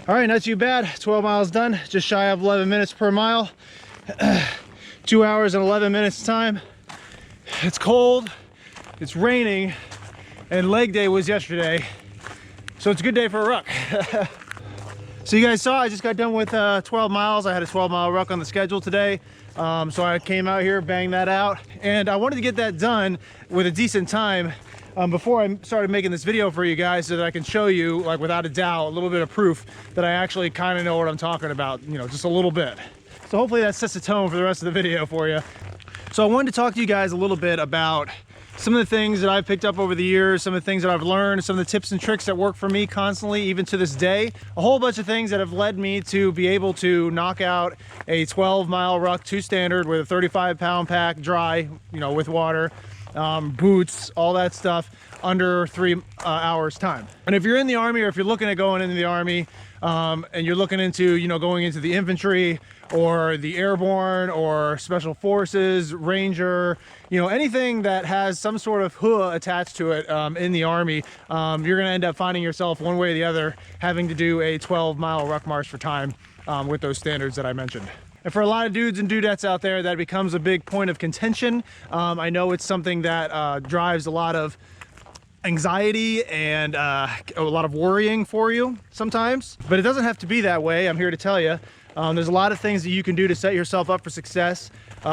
All right, not too bad. 12 miles done, just shy of 11 minutes per mile. 2 hours and 11 minutes time. It's cold, it's raining, and leg day was yesterday. So it's a good day for a ruck. So you guys saw, I just got done with 12 miles. I had a 12-mile ruck on the schedule today. So I came out here, banged that out. And I wanted to get that done with a decent time before I started making this video for you guys, so that I can show you, like, without a doubt, a little bit of proof that I actually kind of know what I'm talking about, you know, just a little bit. So hopefully that sets the tone for the rest of the video for you. So I wanted to talk to you guys a little bit about some of the things that I've picked up over the years, some of the things that I've learned, some of the tips and tricks that work for me constantly, even to this day. A whole bunch of things that have led me to be able to knock out a 12-mile ruck to standard with a 35-pound pack, dry, you know, with water, boots, all that stuff, under 3 hours time. And if you're in the Army, or if you're looking at going into the Army, and you're looking into, you know, going into the infantry or the airborne or special forces, ranger, you know, anything that has some sort of HUA attached to it in the Army, you're going to end up finding yourself one way or the other having to do a 12-mile ruck march for time with those standards that I mentioned. And for a lot of dudes and dudettes out there, that becomes a big point of contention. I know it's something that drives a lot of anxiety and a lot of worrying for you sometimes, but it doesn't have to be that way. I'm here to tell you there's a lot of things that you can do to set yourself up for success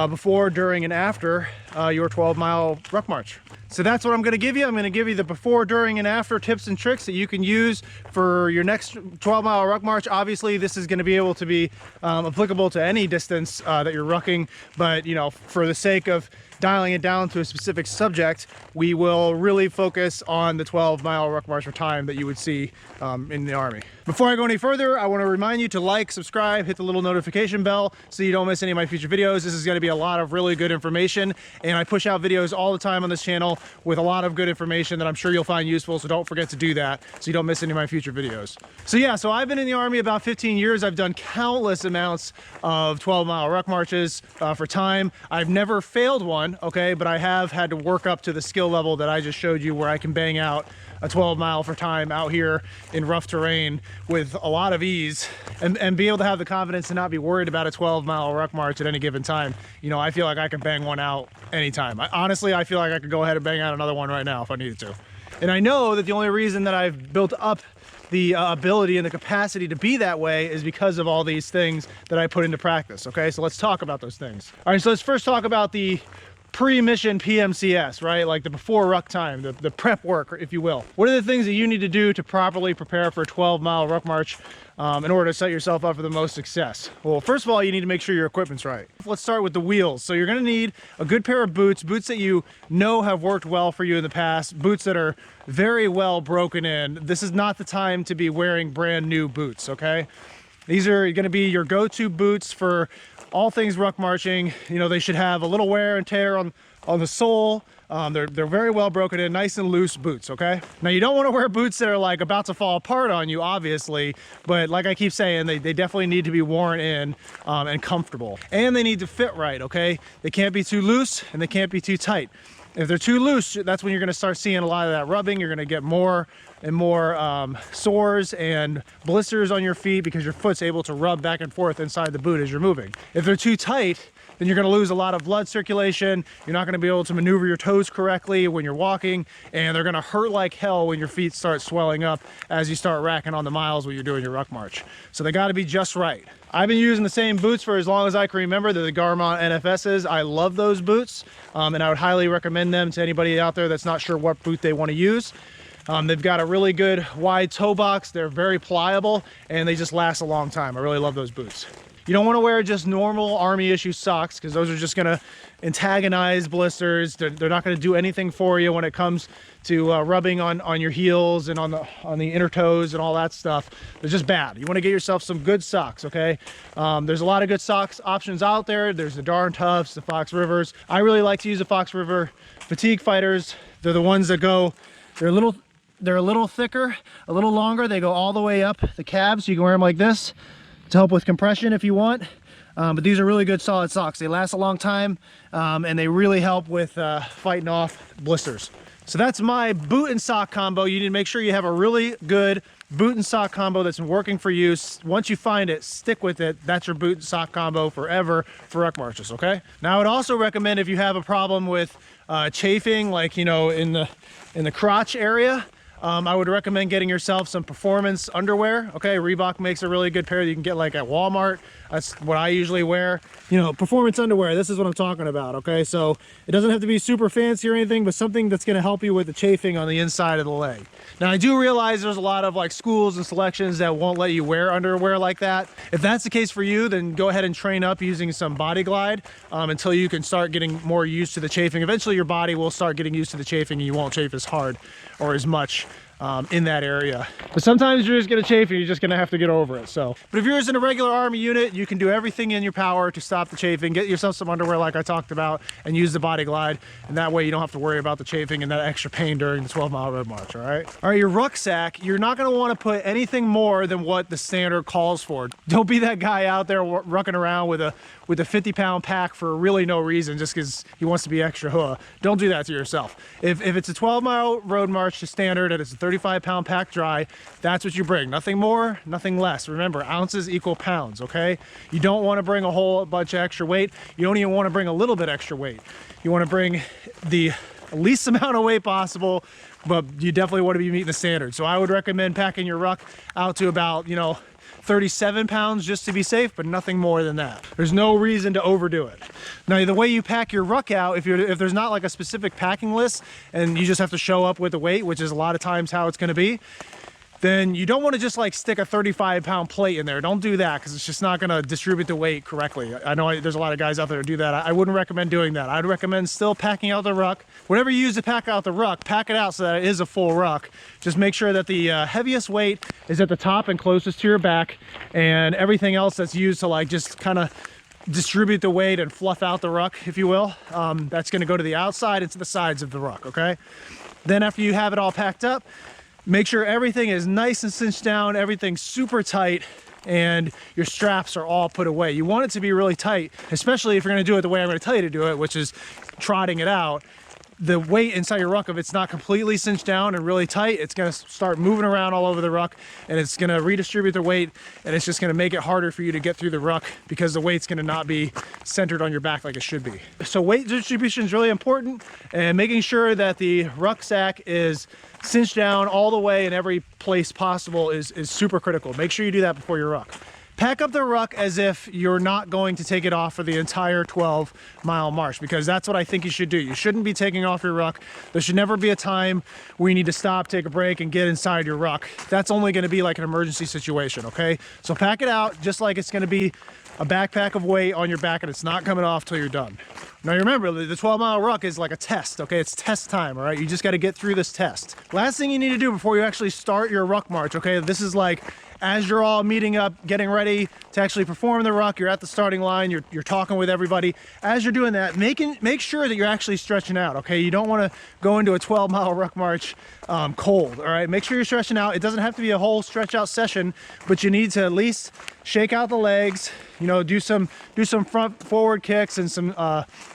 before, during, and after your 12-mile ruck march. So that's what I'm going to give you. I'm going to give you the before, during, and after tips and tricks that you can use for your next 12-mile ruck march. Obviously, this is going to be able to be applicable to any distance that you're rucking, but, you know, for the sake of dialing it down to a specific subject, we will really focus on the 12-mile ruck march for time that you would see in the Army. Before I go any further, I want to remind you to like, subscribe, hit the little notification bell so you don't miss any of my future videos. This is going to be a lot of really good information, and I push out videos all the time on this channel with a lot of good information that I'm sure you'll find useful, so don't forget to do that so you don't miss any of my future videos. So yeah, so I've been in the Army about 15 years. I've done countless amounts of 12-mile ruck marches for time. I've never failed one, okay, but I have had to work up to the skill level that I just showed you, where I can bang out a 12-mile for time out here in rough terrain with a lot of ease, and be able to have the confidence to not be worried about a 12-mile ruck march at any given time. You know, I feel like I can bang one out anytime. Honestly, I feel like I could go ahead and bang out another one right now if I needed to. And I know that the only reason that I've built up the ability and the capacity to be that way is because of all these things that I put into practice. Okay, so let's talk about those things. All right, so let's first talk about the pre-mission PMCS, right? Like the before ruck time, the prep work, if you will. What are the things that you need to do to properly prepare for a 12-mile ruck march in order to set yourself up for the most success? Well, first of all, you need to make sure your equipment's right. Let's start with the wheels. So you're gonna need a good pair of boots that you know have worked well for you in the past, boots that are very well broken in. This is not the time to be wearing brand new boots, okay? These are gonna be your go-to boots for all things ruck marching. You know, they should have a little wear and tear on the sole. They're very well broken in, nice and loose boots, okay? Now, you don't want to wear boots that are like about to fall apart on you, obviously, but like I keep saying, they definitely need to be worn in and comfortable. And they need to fit right, okay? They can't be too loose and they can't be too tight. If they're too loose, that's when you're gonna start seeing a lot of that rubbing. You're gonna get more and more sores and blisters on your feet because your foot's able to rub back and forth inside the boot as you're moving. If they're too tight, then you're gonna lose a lot of blood circulation. You're not gonna be able to maneuver your toes correctly when you're walking, and they're gonna hurt like hell when your feet start swelling up as you start racking on the miles when you're doing your ruck march. So they gotta be just right. I've been using the same boots for as long as I can remember. They're the Garmont NFSs. I love those boots, and I would highly recommend them to anybody out there that's not sure what boot they want to use. They've got a really good wide toe box. They're very pliable, and they just last a long time. I really love those boots. You don't want to wear just normal Army issue socks, because those are just going to antagonize blisters. They're not going to do anything for you when it comes to rubbing on your heels and on the inner toes and all that stuff. They're just bad. You want to get yourself some good socks, okay? There's a lot of good socks options out there. There's the Darn Toughs, the Fox Rivers. I really like to use the Fox River Fatigue Fighters. They're the ones that go, they're a little thicker, a little longer. They go all the way up the calves, so you can wear them like this to help with compression if you want. But these are really good solid socks. They last a long time, and they really help with fighting off blisters. So that's my boot and sock combo. You need to make sure you have a really good boot and sock combo that's been working for you. Once you find it, stick with it. That's your boot and sock combo forever for ruck marches, okay? Now I would also recommend, if you have a problem with chafing, like, you know, in the crotch area, I would recommend getting yourself some performance underwear. Okay, Reebok makes a really good pair that you can get like at Walmart. That's what I usually wear. You know, performance underwear, this is what I'm talking about, okay? So it doesn't have to be super fancy or anything, but something that's gonna help you with the chafing on the inside of the leg. Now I do realize there's a lot of like schools and selections that won't let you wear underwear like that. If that's the case for you, then go ahead and train up using some body glide until you can start getting more used to the chafing. Eventually your body will start getting used to the chafing and you won't chafe as hard or as much in that area. But sometimes you're just gonna chafe and you're just gonna have to get over it. So, but if you're in a regular Army unit, you can do everything in your power to stop the chafing. Get yourself some underwear like I talked about and use the body glide. And that way you don't have to worry about the chafing and that extra pain during the 12-mile road march, all right? All right, your rucksack, you're not gonna wanna put anything more than what the standard calls for. Don't be that guy out there rucking around with a 50-pound pack for really no reason, just because he wants to be extra huh. Don't do that to yourself. If it's a 12-mile road march to standard and it's a 35-pound pack dry, that's what you bring. Nothing more, nothing less. Remember, ounces equal pounds, okay? You don't want to bring a whole bunch of extra weight. You don't even want to bring a little bit extra weight. You want to bring the least amount of weight possible, but you definitely want to be meeting the standard. So I would recommend packing your ruck out to about, you know, 37 pounds just to be safe, but nothing more than that. There's no reason to overdo it. Now, the way you pack your ruck out, if there's not like a specific packing list and you just have to show up with the weight, which is a lot of times how it's gonna be, then you don't want to just like stick a 35-pound plate in there. Don't do that, because it's just not going to distribute the weight correctly. I know there's a lot of guys out there who do that. I wouldn't recommend doing that. I'd recommend still packing out the ruck. Whatever you use to pack out the ruck, pack it out so that it is a full ruck. Just make sure that the heaviest weight is at the top and closest to your back, and everything else that's used to like just kind of distribute the weight and fluff out the ruck, if you will, that's going to go to the outside and to the sides of the ruck, okay? Then after you have it all packed up, make sure everything is nice and cinched down, everything's super tight, and your straps are all put away. You want it to be really tight, especially if you're gonna do it the way I'm gonna tell you to do it, which is trotting it out. The weight inside your ruck, if it's not completely cinched down and really tight, it's gonna start moving around all over the ruck, and it's gonna redistribute the weight, and it's just gonna make it harder for you to get through the ruck because the weight's gonna not be centered on your back like it should be. So weight distribution is really important, and making sure that the rucksack is cinched down all the way in every place possible is super critical. Make sure you do that before your ruck. Pack up the ruck as if you're not going to take it off for the entire 12-mile march, because that's what I think you should do. You shouldn't be taking off your ruck. There should never be a time where you need to stop, take a break, and get inside your ruck. That's only going to be like an emergency situation, okay? So pack it out just like it's going to be a backpack of weight on your back, and it's not coming off till you're done. Now remember, the 12-mile ruck is like a test, okay? It's test time, all right? You just got to get through this test. Last thing you need to do before you actually start your ruck march, okay? This is like as you're all meeting up, getting ready to actually perform the ruck, you're at the starting line, you're talking with everybody. As you're doing that, make sure that you're actually stretching out, okay? You don't want to go into a 12-mile ruck march cold, all right? Make sure you're stretching out. It doesn't have to be a whole stretch out session, but you need to at least shake out the legs, you know, do some forward kicks and some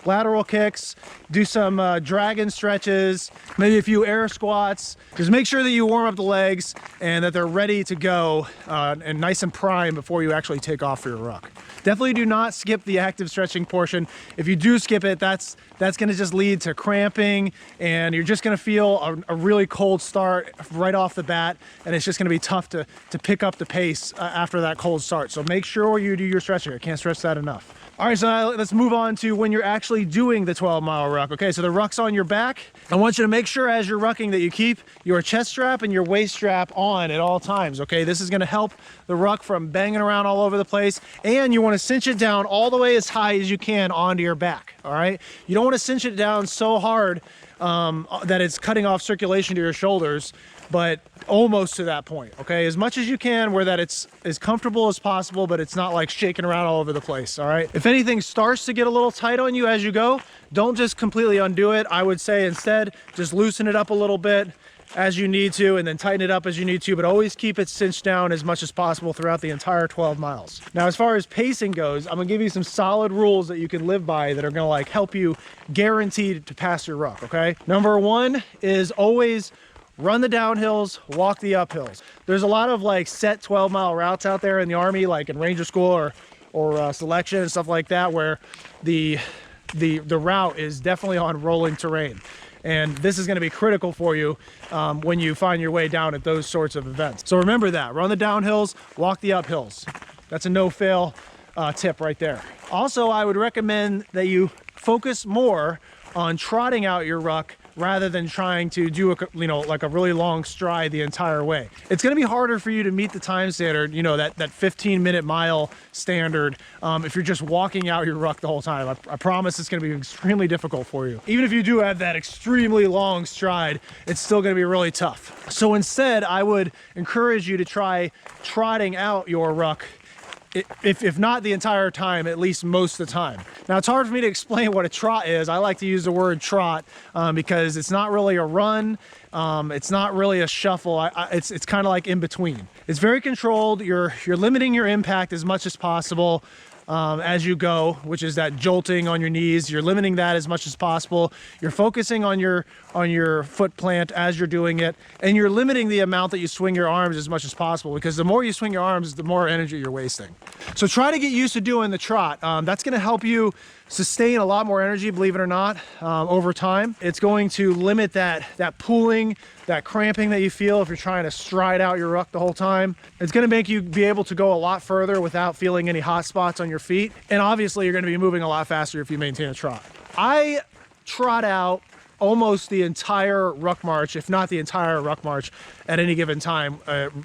lateral kicks, do some dragon stretches, maybe a few air squats. Just make sure that you warm up the legs and that they're ready to go and nice and prime before you actually take off for your ruck. Definitely do not skip the active stretching portion. If you do skip it, that's going to just lead to cramping, and you're just going to feel a really cold start right off the bat, and it's just going to be tough to pick up the pace after that cold start. So make sure you do your stretching. I can't stress that enough. All right, so now let's move on to when you're actually doing the 12-mile ruck. Okay, so the ruck's on your back. I want you to make sure as you're rucking that you keep your chest strap and your waist strap on at all times, okay? This is gonna help the ruck from banging around all over the place, and you wanna cinch it down all the way as high as you can onto your back, all right? You don't wanna cinch it down so hard that it's cutting off circulation to your shoulders, but almost to that point, okay? As much as you can where that it's as comfortable as possible, but it's not like shaking around all over the place, all right? If anything starts to get a little tight on you as you go, don't just completely undo it. I would say instead, just loosen it up a little bit as you need to, and then tighten it up as you need to, but always keep it cinched down as much as possible throughout the entire 12 miles. Now, as far as pacing goes, I'm gonna give you some solid rules that you can live by that are gonna like help you guaranteed to pass your ruck, okay? Number one is always run the downhills, walk the uphills. There's a lot of like set 12-mile routes out there in the Army, like in Ranger School or selection and stuff like that, where the route is definitely on rolling terrain. And this is going to be critical for you when you find your way down at those sorts of events. So remember that, run the downhills, walk the uphills. That's a no-fail tip right there. Also, I would recommend that you focus more on trotting out your ruck rather than trying to do like a really long stride the entire way. It's going to be harder for you to meet the time standard, that 15-minute mile standard, if you're just walking out your ruck the whole time. I promise it's going to be extremely difficult for you. Even if you do have that extremely long stride, it's still going to be really tough. So instead, I would encourage you to try trotting out your ruck, if not the entire time, at least most of the time. Now, it's hard for me to explain what a trot is. I like to use the word trot because it's not really a run. It's not really a shuffle. It's kind of like in between. It's very controlled. You're limiting your impact as much as possible as you go, which is that jolting on your knees. You're limiting that as much as possible. You're focusing on your foot plant as you're doing it, and you're limiting the amount that you swing your arms as much as possible, because the more you swing your arms, the more energy you're wasting. So try to get used to doing the trot. That's going to help you sustain a lot more energy, believe it or not, over time. It's going to limit that pulling, that cramping that you feel if you're trying to stride out your ruck the whole time. It's going to make you be able to go a lot further without feeling any hot spots on your feet. And obviously you're going to be moving a lot faster if you maintain a trot. I trot out almost the entire ruck march, if not the entire ruck march, at any given time,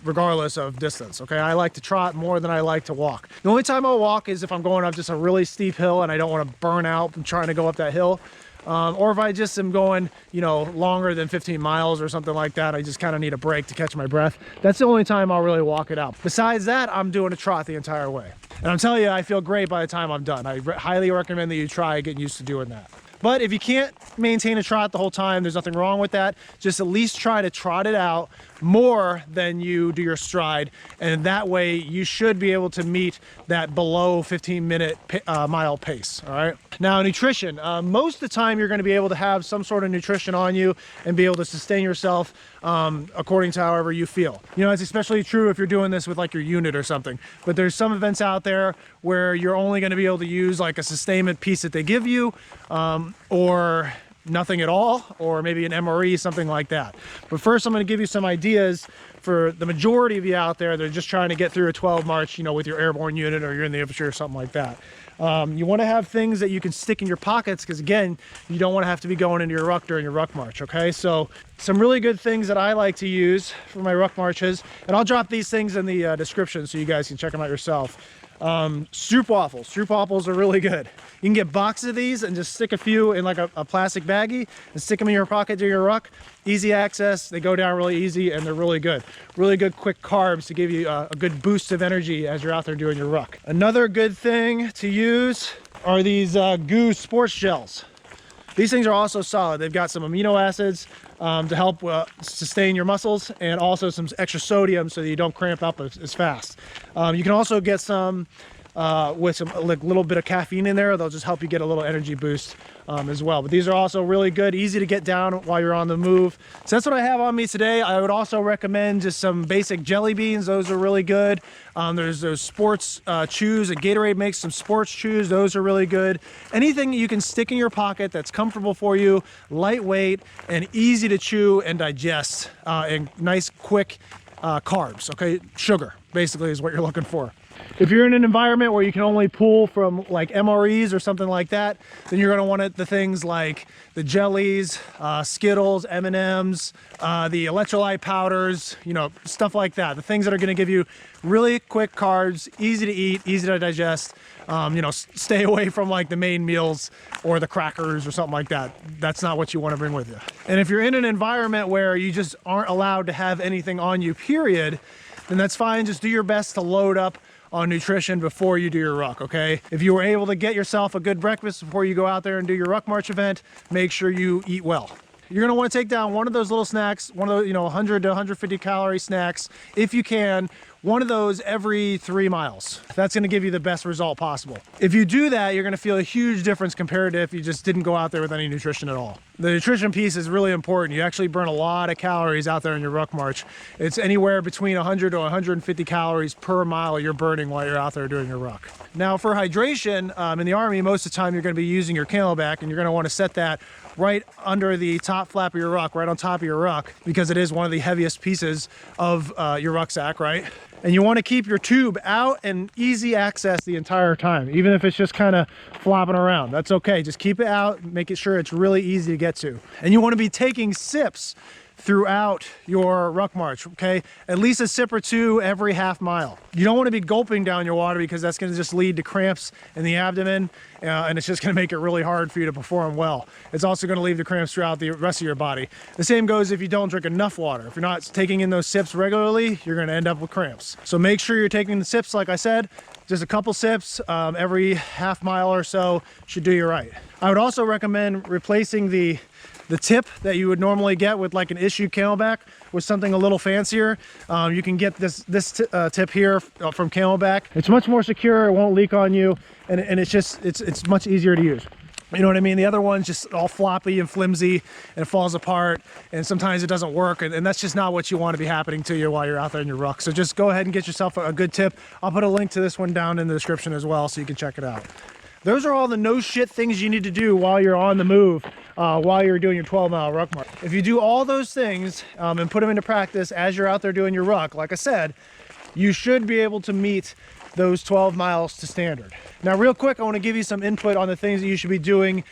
regardless of distance. Okay, I like to trot more than I like to walk. The only time I'll walk is if I'm going up just a really steep hill and I don't want to burn out from trying to go up that hill. Or if I just am going, longer than 15 miles or something like that, I just kind of need a break to catch my breath. That's the only time I'll really walk it out. Besides that, I'm doing a trot the entire way. And I'm telling you, I feel great by the time I'm done. I highly recommend that you try getting used to doing that. But if you can't maintain a trot the whole time, there's nothing wrong with that. Just at least try to trot it out more than you do your stride. And that way you should be able to meet that below 15-minute mile pace, all right? Now, nutrition. Most of the time you're gonna be able to have some sort of nutrition on you and be able to sustain yourself according to however you feel. It's especially true if you're doing this with like your unit or something. But there's some events out there where you're only gonna be able to use like a sustainment piece that they give you, or nothing at all, or maybe an MRE, something like that. But first, I'm going to give you some ideas for the majority of you out there that are just trying to get through a 12 march, with your airborne unit, or you're in the infantry or something like that. You want to have things that you can stick in your pockets, because again, you don't want to have to be going into your ruck during your ruck march. Okay, so some really good things that I like to use for my ruck marches, and I'll drop these things in the description so you guys can check them out yourself. Stroop waffles. Stroop waffles are really good. You can get boxes of these and just stick a few in like a plastic baggie and stick them in your pocket to your ruck. Easy access, they go down really easy, and they're really good. Really good quick carbs to give you a good boost of energy as you're out there doing your ruck. Another good thing to use are these Goo sports gels. These things are also solid. They've got some amino acids to help sustain your muscles, and also some extra sodium so that you don't cramp up as fast. You can also get some with some little bit of caffeine in there. They'll just help you get a little energy boost as well. But these are also really good, easy to get down while you're on the move. So that's what I have on me today. I would also recommend just some basic jelly beans. Those are really good. There's those sports chews. Gatorade makes some sports chews. Those are really good. Anything you can stick in your pocket that's comfortable for you, lightweight, and easy to chew and digest, and nice quick carbs. Okay, sugar basically is what you're looking for. If you're in an environment where you can only pull from like MREs or something like that, then you're going to want the things like the jellies, Skittles, M&Ms, the electrolyte powders, stuff like that. The things that are going to give you really quick carbs, easy to eat, easy to digest. Stay away from like the main meals or the crackers or something like that. That's not what you want to bring with you. And if you're in an environment where you just aren't allowed to have anything on you, period, then that's fine. Just do your best to load up on nutrition before you do your ruck, okay? If you were able to get yourself a good breakfast before you go out there and do your ruck march event, make sure you eat well. You're gonna want to take down one of those little snacks, one of those 100 to 150 calorie snacks, if you can, one of those every 3 miles. That's gonna give you the best result possible. If you do that, you're gonna feel a huge difference compared to if you just didn't go out there with any nutrition at all. The nutrition piece is really important. You actually burn a lot of calories out there in your ruck march. It's anywhere between 100 to 150 calories per mile you're burning while you're out there doing your ruck. Now for hydration, in the Army, most of the time you're gonna be using your Camelback, and you're gonna wanna set that right under the top flap of your ruck, right on top of your ruck, because it is one of the heaviest pieces of your rucksack, right? And you want to keep your tube out and easy access the entire time, even if it's just kind of flopping around. That's okay. Just keep it out, make it sure it's really easy to get to. And you want to be taking sips throughout your ruck march, okay? At least a sip or two every half mile. You don't want to be gulping down your water, because that's going to just lead to cramps in the abdomen, and it's just going to make it really hard for you to perform well. It's also going to lead to cramps throughout the rest of your body. The same goes if you don't drink enough water. If you're not taking in those sips regularly, you're going to end up with cramps. So make sure you're taking the sips, like I said. Just a couple sips every half mile or so should do you right. I would also recommend replacing the tip that you would normally get with like an issued Camelback with something a little fancier. You can get this tip here from Camelback. It's much more secure, it won't leak on you, and it's much easier to use. You know what I mean? The other one's just all floppy and flimsy, and it falls apart, and sometimes it doesn't work, and that's just not what you want to be happening to you while you're out there in your ruck. So just go ahead and get yourself a good tip. I'll put a link to this one down in the description as well, so you can check it out. Those are all the no shit things you need to do while you're on the move, while you're doing your 12-mile ruck march. If you do all those things and put them into practice as you're out there doing your ruck, like I said, you should be able to meet those 12 miles to standard. Now, real quick, I want to give you some input on the things that you should be doing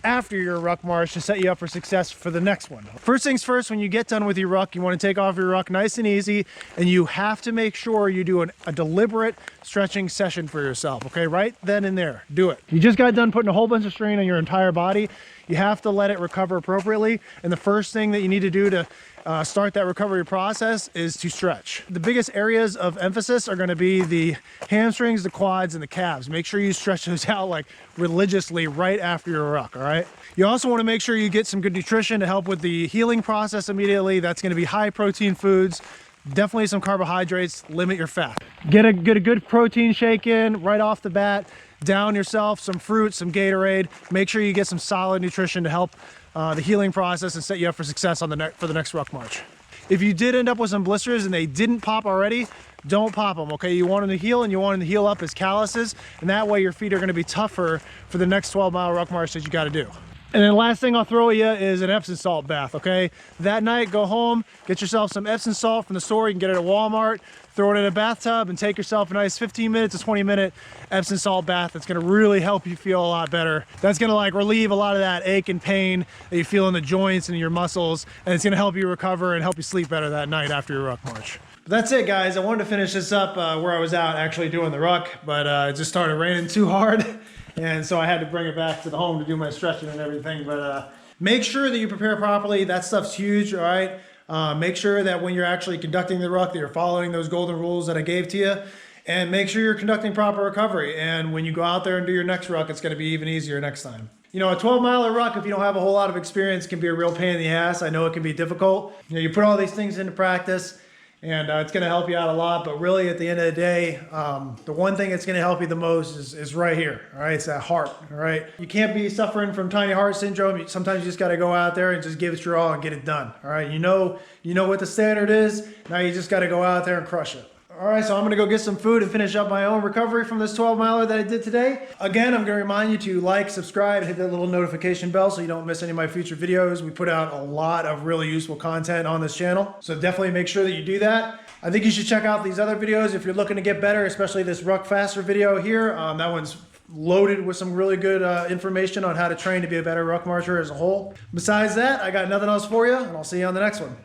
after your ruck march to set you up for success for the next one. First things first, when you get done with your ruck, you want to take off your ruck nice and easy, and you have to make sure you do a deliberate stretching session for yourself, okay? Right then and there, do it. You just got done putting a whole bunch of strain on your entire body. You have to let it recover appropriately, and the first thing that you need to do to start that recovery process is to stretch. The biggest areas of emphasis are going to be the hamstrings, the quads, and the calves. Make sure you stretch those out like religiously right after your ruck, all right? You also want to make sure you get some good nutrition to help with the healing process immediately. That's going to be high protein foods, definitely some carbohydrates, limit your fat. Get a good protein shake in right off the bat. Down yourself some fruit, some Gatorade. Make sure you get some solid nutrition to help the healing process and set you up for success on for the next ruck march. If you did end up with some blisters and they didn't pop already, don't pop them, okay? You want them to heal, and you want them to heal up as calluses, and that way your feet are going to be tougher for the next 12-mile ruck march that you got to do. And then last thing I'll throw at you is an Epsom salt bath, okay? That night, go home, get yourself some Epsom salt from the store. You can get it at Walmart. Throw it in a bathtub and take yourself a nice 15 minute to 20 minute Epsom salt bath. That's gonna really help you feel a lot better. That's gonna like relieve a lot of that ache and pain that you feel in the joints and your muscles, and it's gonna help you recover and help you sleep better that night after your ruck march. But that's it, guys. I wanted to finish this up where I was out actually doing the ruck, but it just started raining too hard. And so I had to bring it back to the home to do my stretching and everything. But make sure that you prepare properly. That stuff's huge, all right? Make sure that when you're actually conducting the ruck that you're following those golden rules that I gave to you. And make sure you're conducting proper recovery. And when you go out there and do your next ruck, it's going to be even easier next time. You know, a 12-miler ruck, if you don't have a whole lot of experience, can be a real pain in the ass. I know it can be difficult. You know, you put all these things into practice, and it's going to help you out a lot. But really, at the end of the day, the one thing that's going to help you the most is right here. All right, it's that heart. All right, you can't be suffering from tiny heart syndrome. Sometimes you just got to go out there and just give it your all and get it done. All right, you know what the standard is. Now you just got to go out there and crush it. All right, so I'm gonna go get some food and finish up my own recovery from this 12-miler that I did today. Again, I'm gonna remind you to like, subscribe, and hit that little notification bell so you don't miss any of my future videos. We put out a lot of really useful content on this channel, so definitely make sure that you do that. I think you should check out these other videos if you're looking to get better, especially this Ruck Faster video here. That one's loaded with some really good information on how to train to be a better ruck marcher as a whole. Besides that, I got nothing else for you, and I'll see you on the next one.